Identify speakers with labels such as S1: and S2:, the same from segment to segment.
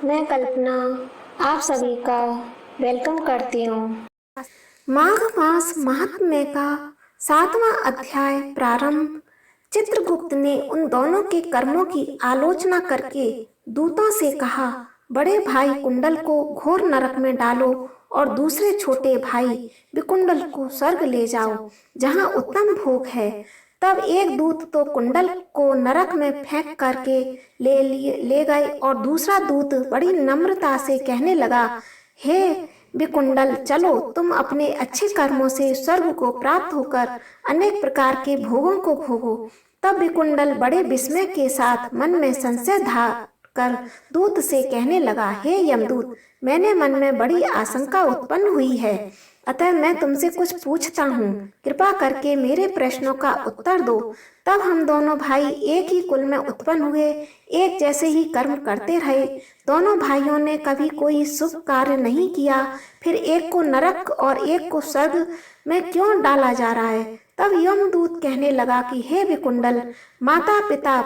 S1: मैं कल्पना आप सभी का वेलकम करती हूँ।
S2: माघ मास महात्म्य का 7वां अध्याय प्रारंभ। चित्रगुप्त ने उन दोनों के कर्मों की आलोचना करके दूतों से कहा, बड़े भाई कुंडल को घोर नरक में डालो और दूसरे छोटे भाई विकुंडल को स्वर्ग ले जाओ, जहाँ उत्तम भोग है। तब एक दूत तो कुंडल को नरक में फेंक करके ले गए और दूसरा दूत बड़ी नम्रता से कहने लगा, हे विकुंडल, चलो तुम अपने अच्छे कर्मों से स्वर्ग को प्राप्त होकर अनेक प्रकार के भोगों को भोगो। तब विकुंडल बड़े विस्मय के साथ मन में संशय धार कर दूत से कहने लगा, हे यमदूत, मैंने मन में बड़ी आशंका उत्पन्न हुई है, अतः मैं तुमसे कुछ पूछता हूँ, कृपा करके मेरे प्रश्नों का उत्तर दो। तब हम दोनों भाई एक ही कुल में उत्पन्न हुए, एक जैसे ही कर्म करते रहे। दोनों भाइयों ने कभी कोई शुभ कार्य नहीं किया, फिर एक को नरक और एक को स्वर्ग में क्यों डाला जा रहा है। तब यमदूत कहने लगा कि हे विकुंडल, माता पिता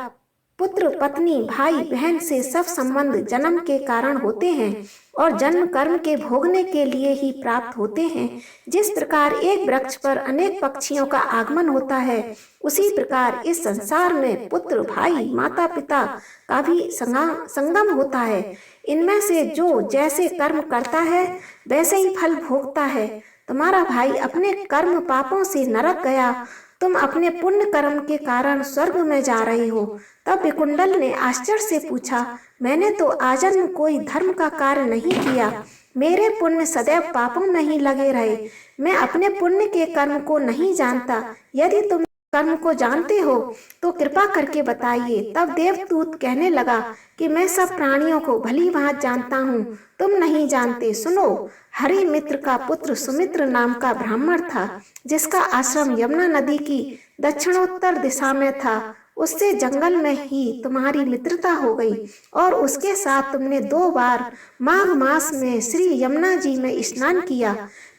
S2: पुत्र पत्नी भाई बहन से सब संबंध जन्म के कारण होते हैं और जन्म कर्म के भोगने के लिए ही प्राप्त होते हैं। जिस प्रकार एक वृक्ष पर अनेक पक्षियों का आगमन होता है, उसी प्रकार इस संसार में पुत्र भाई माता पिता का भी संगम होता है। इनमें से जो जैसे कर्म करता है वैसे ही फल भोगता है। तुम्हारा भाई अपने कर्म पापों से नरक गया, तुम अपने पुण्य कर्म के कारण स्वर्ग में जा रहे हो। तब विकुंडल ने आश्चर्य से पूछा, मैंने तो आजन्म कोई धर्म का कार्य नहीं किया, मेरे पुण्य सदैव पापों में ही लगे रहे, मैं अपने पुण्य के कर्म को नहीं जानता। यदि तुम कर्म को जानते हो तो कृपा करके बताइए। तब देवदूत कहने लगा कि मैं सब प्राणियों को भली भांति जानता हूँ, तुम नहीं जानते। सुनो, हरि मित्र का पुत्र सुमित्र नाम का ब्राह्मण था, जिसका आश्रम यमुना नदी की दक्षिणोत्तर दिशा में था। उससे जंगल में ही तुम्हारी मित्रता हो गई और उसके साथ तुमने 2 बार माघ मास में श्री यमुना जी में स्नान किया।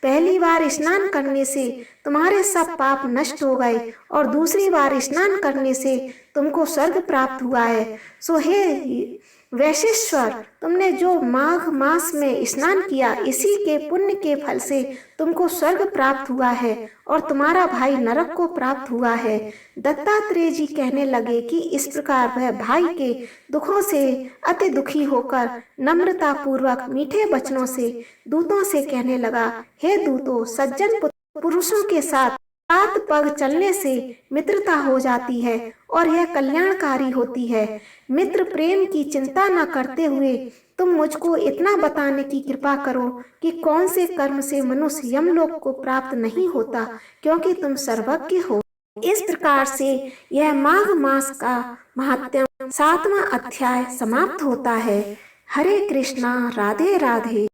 S2: पहली बार स्नान करने से तुम्हारे सब पाप नष्ट हो गए और दूसरी बार स्नान करने से तुमको स्वर्ग प्राप्त हुआ है। सो हे वैशेश्वर, तुमने जो माघ मास में स्नान किया, इसी के पुण्य के फल से तुमको स्वर्ग प्राप्त हुआ है और तुम्हारा भाई नरक को प्राप्त हुआ है। दत्तात्रेय जी कहने लगे कि इस प्रकार वह भाई के दुखों से अति दुखी होकर नम्रता पूर्वक मीठे वचनों से दूतों से कहने लगा, हे दूतों, सज्जन पुरुषों के साथ 7 पग चलने से मित्रता हो जाती है और यह कल्याणकारी होती है। मित्र प्रेम की चिंता न करते हुए तुम मुझको इतना बताने की कृपा करो कि कौन से कर्म से मनुष्य यमलोक को प्राप्त नहीं होता, क्योंकि तुम सर्वज्ञ हो। इस प्रकार से यह माघ मास का महात्म्य 7वां अध्याय समाप्त होता है। हरे कृष्णा, राधे राधे।